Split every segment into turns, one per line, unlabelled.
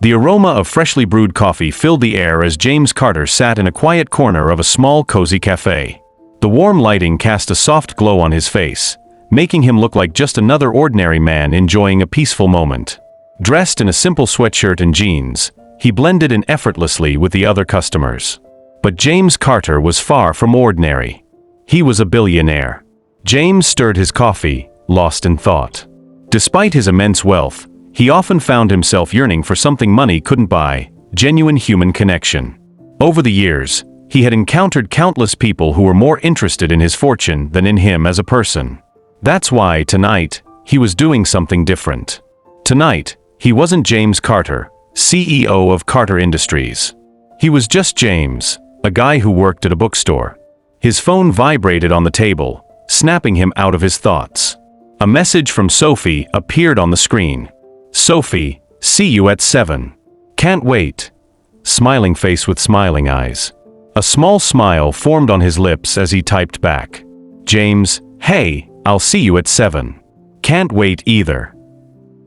The aroma of freshly brewed coffee filled the air as James Carter sat in a quiet corner of a small, cozy cafe. The warm lighting cast a soft glow on his face, making him look like just another ordinary man enjoying a peaceful moment. Dressed in a simple sweatshirt and jeans, he blended in effortlessly with the other customers. But James Carter was far from ordinary. He was a billionaire. James stirred his coffee, lost in thought. Despite his immense wealth, he often found himself yearning for something money couldn't buy: genuine human connection. Over the years, he had encountered countless people who were more interested in his fortune than in him as a person. That's why, tonight, he was doing something different. Tonight, he wasn't James Carter, CEO of Carter Industries. He was just James, a guy who worked at a bookstore. His phone vibrated on the table, snapping him out of his thoughts. A message from Sophie appeared on the screen. "Sophie, see you at 7. Can't wait." Smiling face with smiling eyes. A small smile formed on his lips as he typed back. "James, hey, I'll see you at 7. Can't wait either."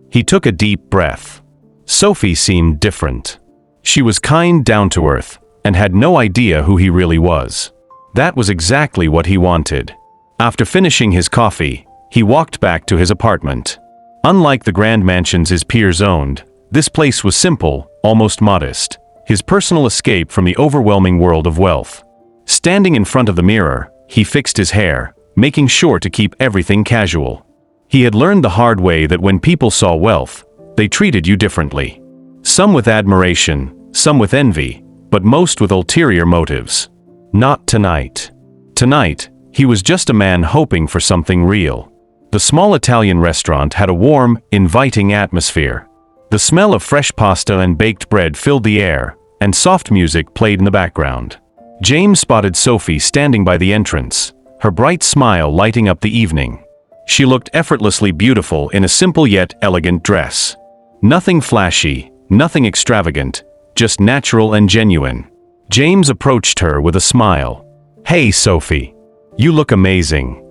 He took a deep breath. Sophie seemed different. She was kind, down to earth, and had no idea who he really was. That was exactly what he wanted. After finishing his coffee, he walked back to his apartment. Unlike the grand mansions his peers owned, this place was simple, almost modest, his personal escape from the overwhelming world of wealth. Standing in front of the mirror, he fixed his hair, making sure to keep everything casual. He had learned the hard way that when people saw wealth, they treated you differently. Some with admiration, some with envy, but most with ulterior motives. Not tonight. Tonight, he was just a man hoping for something real. The small Italian restaurant had a warm, inviting atmosphere. The smell of fresh pasta and baked bread filled the air, and soft music played in the background. James spotted Sophie standing by the entrance, her bright smile lighting up the evening. She looked effortlessly beautiful in a simple yet elegant dress. Nothing flashy, nothing extravagant, just natural and genuine. James approached her with a smile. "Hey, Sophie. You look amazing."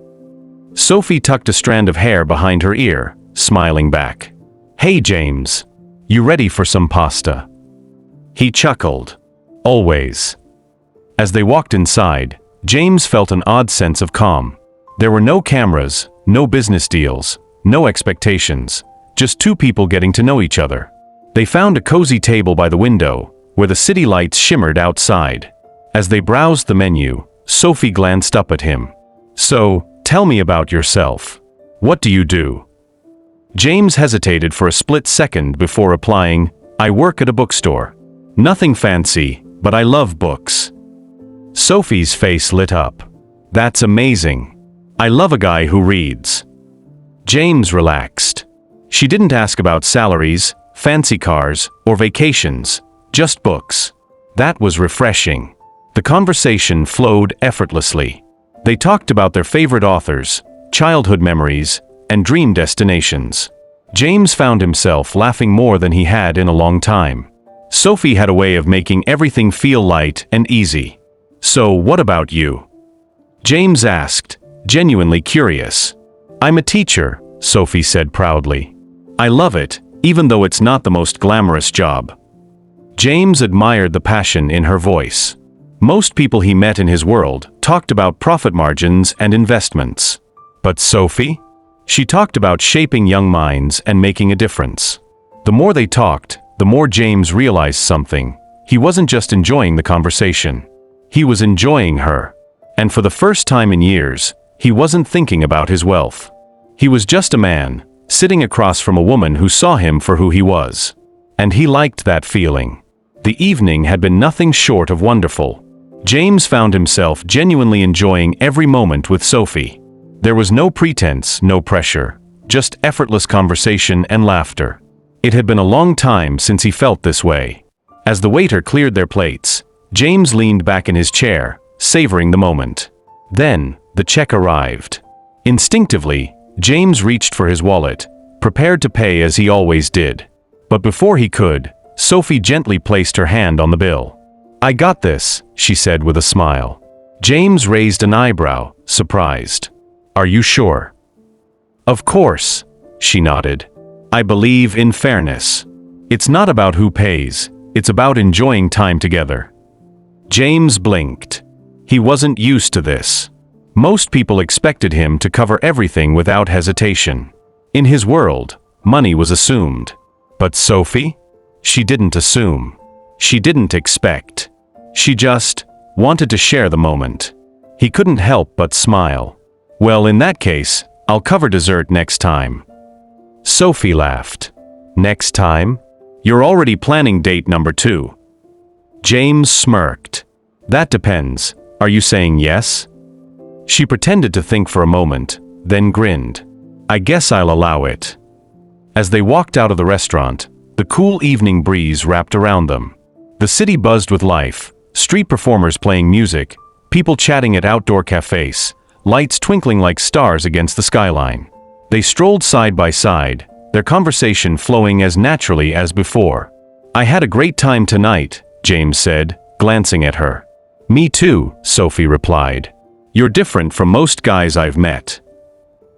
Sophie tucked a strand of hair behind her ear, smiling back. "Hey, James. You ready for some pasta?" He chuckled. "Always." As they walked inside, James felt an odd sense of calm. There were no cameras, no business deals, no expectations, just two people getting to know each other. They found a cozy table by the window, where the city lights shimmered outside. As they browsed the menu, Sophie glanced up at him. "So, tell me about yourself. What do you do?" James hesitated for a split second before replying, "I work at a bookstore. Nothing fancy, but I love books." Sophie's face lit up. "That's amazing. I love a guy who reads." James relaxed. She didn't ask about salaries, fancy cars, or vacations, just books. That was refreshing. The conversation flowed effortlessly. They talked about their favorite authors, childhood memories, and dream destinations. James found himself laughing more than he had in a long time. Sophie had a way of making everything feel light and easy. "So what about you?" James asked, genuinely curious. "I'm a teacher," Sophie said proudly. "I love it, even though it's not the most glamorous job." James admired the passion in her voice. Most people he met in his world talked about profit margins and investments. But Sophie? She talked about shaping young minds and making a difference. The more they talked, the more James realized something. He wasn't just enjoying the conversation. He was enjoying her. And for the first time in years, he wasn't thinking about his wealth. He was just a man, sitting across from a woman who saw him for who he was. And he liked that feeling. The evening had been nothing short of wonderful. James found himself genuinely enjoying every moment with Sophie. There was no pretense, no pressure, just effortless conversation and laughter. It had been a long time since he felt this way. As the waiter cleared their plates, James leaned back in his chair, savoring the moment. Then, the check arrived. Instinctively, James reached for his wallet, prepared to pay as he always did. But before he could, Sophie gently placed her hand on the bill. "I got this," she said with a smile. James raised an eyebrow, surprised. "Are you sure?" "Of course," she nodded. "I believe in fairness." It's not about who pays, it's about enjoying time together. James blinked. He wasn't used to this. Most people expected him to cover everything without hesitation. In his world, money was assumed. But Sophie? She didn't assume. She didn't expect. She just wanted to share the moment. He couldn't help but smile. Well, in that case, I'll cover dessert next time. Sophie laughed. Next time? You're already planning date number 2. James smirked. That depends. Are you saying yes? She pretended to think for a moment, then grinned. I guess I'll allow it. As they walked out of the restaurant, the cool evening breeze wrapped around them. The city buzzed with life, street performers playing music, people chatting at outdoor cafes, lights twinkling like stars against the skyline. They strolled side by side, their conversation flowing as naturally as before. I had a great time tonight, James said, glancing at her. Me too, Sophie replied. You're different from most guys I've met.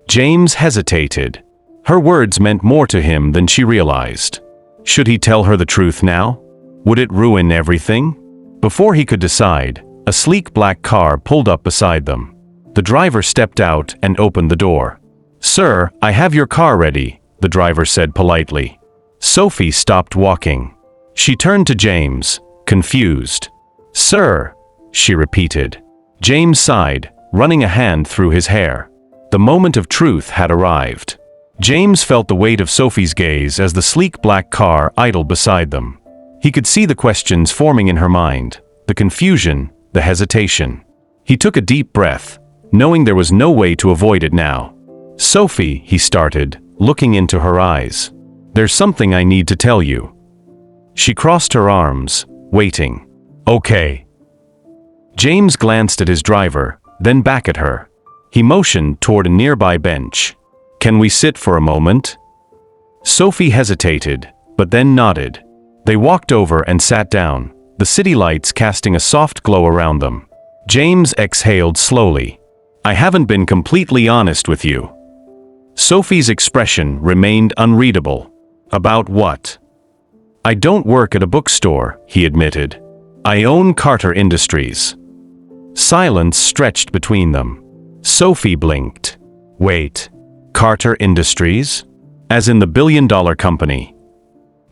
James hesitated. Her words meant more to him than she realized. Should he tell her the truth now? Would it ruin everything? Before he could decide, a sleek black car pulled up beside them. The driver stepped out and opened the door. Sir, I have your car ready, the driver said politely. Sophie stopped walking. She turned to James, confused. Sir, she repeated. James sighed, running a hand through his hair. The moment of truth had arrived. James felt the weight of Sophie's gaze as the sleek black car idled beside them. He could see the questions forming in her mind, the confusion, the hesitation. He took a deep breath, knowing there was no way to avoid it now. Sophie, he started, looking into her eyes. There's something I need to tell you. She crossed her arms, waiting. Okay. James glanced at his driver, then back at her. He motioned toward a nearby bench. Can we sit for a moment? Sophie hesitated, but then nodded. They walked over and sat down, the city lights casting a soft glow around them. James exhaled slowly. I haven't been completely honest with you. Sophie's expression remained unreadable. About what? I don't work at a bookstore, he admitted. I own Carter Industries. Silence stretched between them. Sophie blinked. Wait. Carter Industries? As in the billion-dollar company.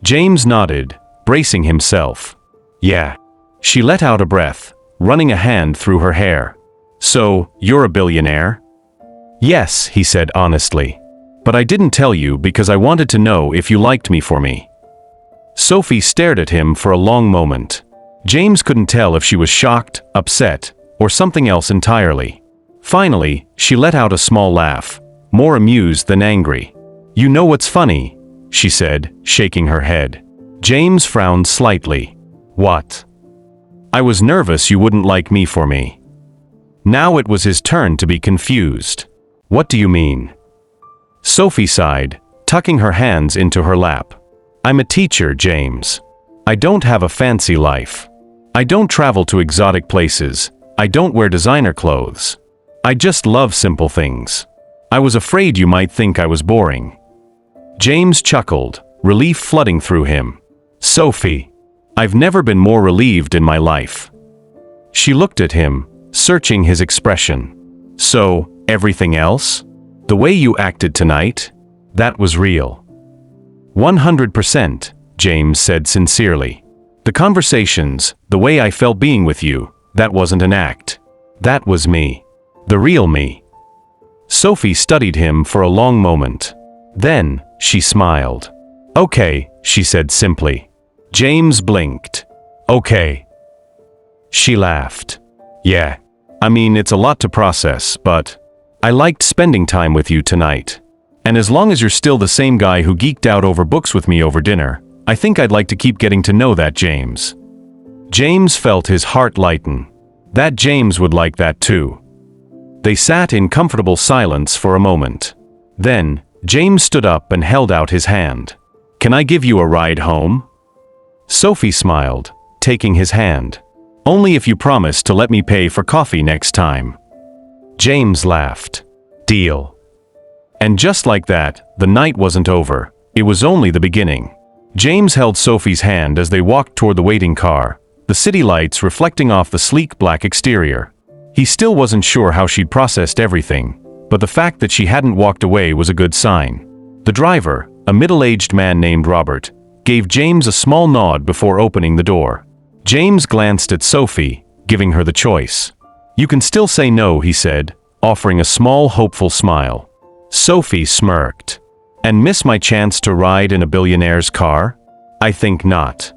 James nodded, bracing himself. Yeah. She let out a breath, running a hand through her hair. So, you're a billionaire? Yes, he said honestly. But I didn't tell you because I wanted to know if you liked me for me. Sophie stared at him for a long moment. James couldn't tell if she was shocked, upset, or something else entirely. Finally, she let out a small laugh, more amused than angry. You know what's funny? She said, shaking her head. James frowned slightly. What? I was nervous you wouldn't like me for me. Now it was his turn to be confused. What do you mean? Sophie sighed, tucking her hands into her lap. I'm a teacher, James. I don't have a fancy life. I don't travel to exotic places. I don't wear designer clothes. I just love simple things. I was afraid you might think I was boring. James chuckled, relief flooding through him. Sophie, I've never been more relieved in my life. She looked at him, searching his expression. So, everything else? The way you acted tonight? That was real. 100%, James said sincerely. The conversations, the way I felt being with you, that wasn't an act. That was me. The real me. Sophie studied him for a long moment. Then, she smiled. Okay, she said simply. James blinked. Okay. She laughed. Yeah. I mean, it's a lot to process, but I liked spending time with you tonight. And as long as you're still the same guy who geeked out over books with me over dinner, I think I'd like to keep getting to know that James. James felt his heart lighten. That James would like that too. They sat in comfortable silence for a moment. Then, James stood up and held out his hand. Can I give you a ride home? Sophie smiled, taking his hand. Only if you promise to let me pay for coffee next time. James laughed. Deal. And just like that, the night wasn't over. It was only the beginning. James held Sophie's hand as they walked toward the waiting car, the city lights reflecting off the sleek black exterior. He still wasn't sure how she'd processed everything, but the fact that she hadn't walked away was a good sign. The driver, a middle-aged man named Robert, gave James a small nod before opening the door. James glanced at Sophie, giving her the choice. "You can still say no," he said, offering a small, hopeful smile. Sophie smirked. "And miss my chance to ride in a billionaire's car? I think not."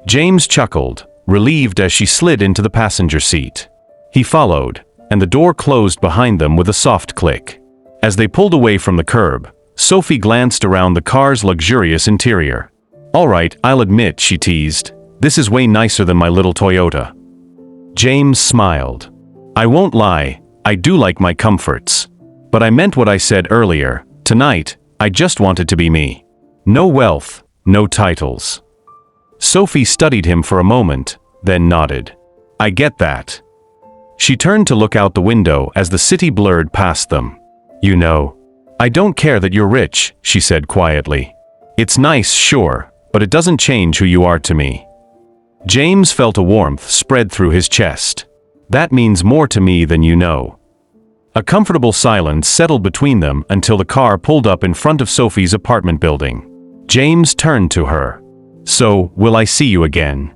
James chuckled, relieved as she slid into the passenger seat. He followed, and the door closed behind them with a soft click. As they pulled away from the curb, Sophie glanced around the car's luxurious interior. "All right, I'll admit," she teased, "this is way nicer than my little Toyota." James smiled. "I won't lie, I do like my comforts. But I meant what I said earlier. Tonight, I just wanted to be me. No wealth, no titles." Sophie studied him for a moment, then nodded. "I get that." She turned to look out the window as the city blurred past them. "You know, I don't care that you're rich," she said quietly. "It's nice, sure, but it doesn't change who you are to me." James felt a warmth spread through his chest. "That means more to me than you know." A comfortable silence settled between them until the car pulled up in front of Sophie's apartment building. James turned to her. "So, will I see you again?"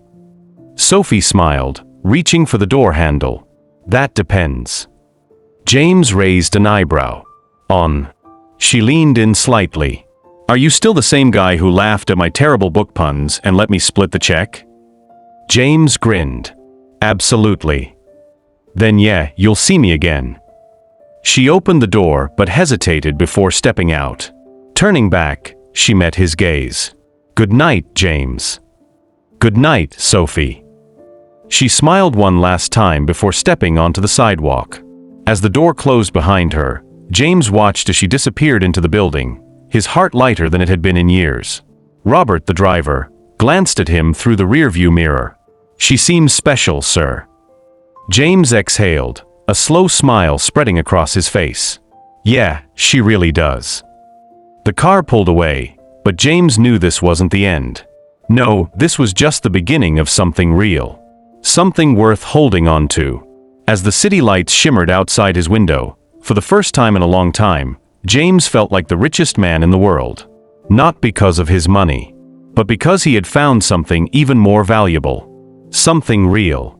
Sophie smiled, reaching for the door handle. "That depends." James raised an eyebrow. "On?" She leaned in slightly. "Are you still the same guy who laughed at my terrible book puns and let me split the check?" James grinned. "Absolutely." "Then yeah, you'll see me again." She opened the door but hesitated before stepping out. Turning back, she met his gaze. "Good night, James." "Good night, Sophie." She smiled one last time before stepping onto the sidewalk. As the door closed behind her, James watched as she disappeared into the building, his heart lighter than it had been in years. Robert, the driver, glanced at him through the rearview mirror. "She seems special, sir." James exhaled, a slow smile spreading across his face. "Yeah, she really does." The car pulled away, but James knew this wasn't the end. No, this was just the beginning of something real. Something worth holding on to. As the city lights shimmered outside his window, for the first time in a long time, James felt like the richest man in the world. Not because of his money, but because he had found something even more valuable. Something real.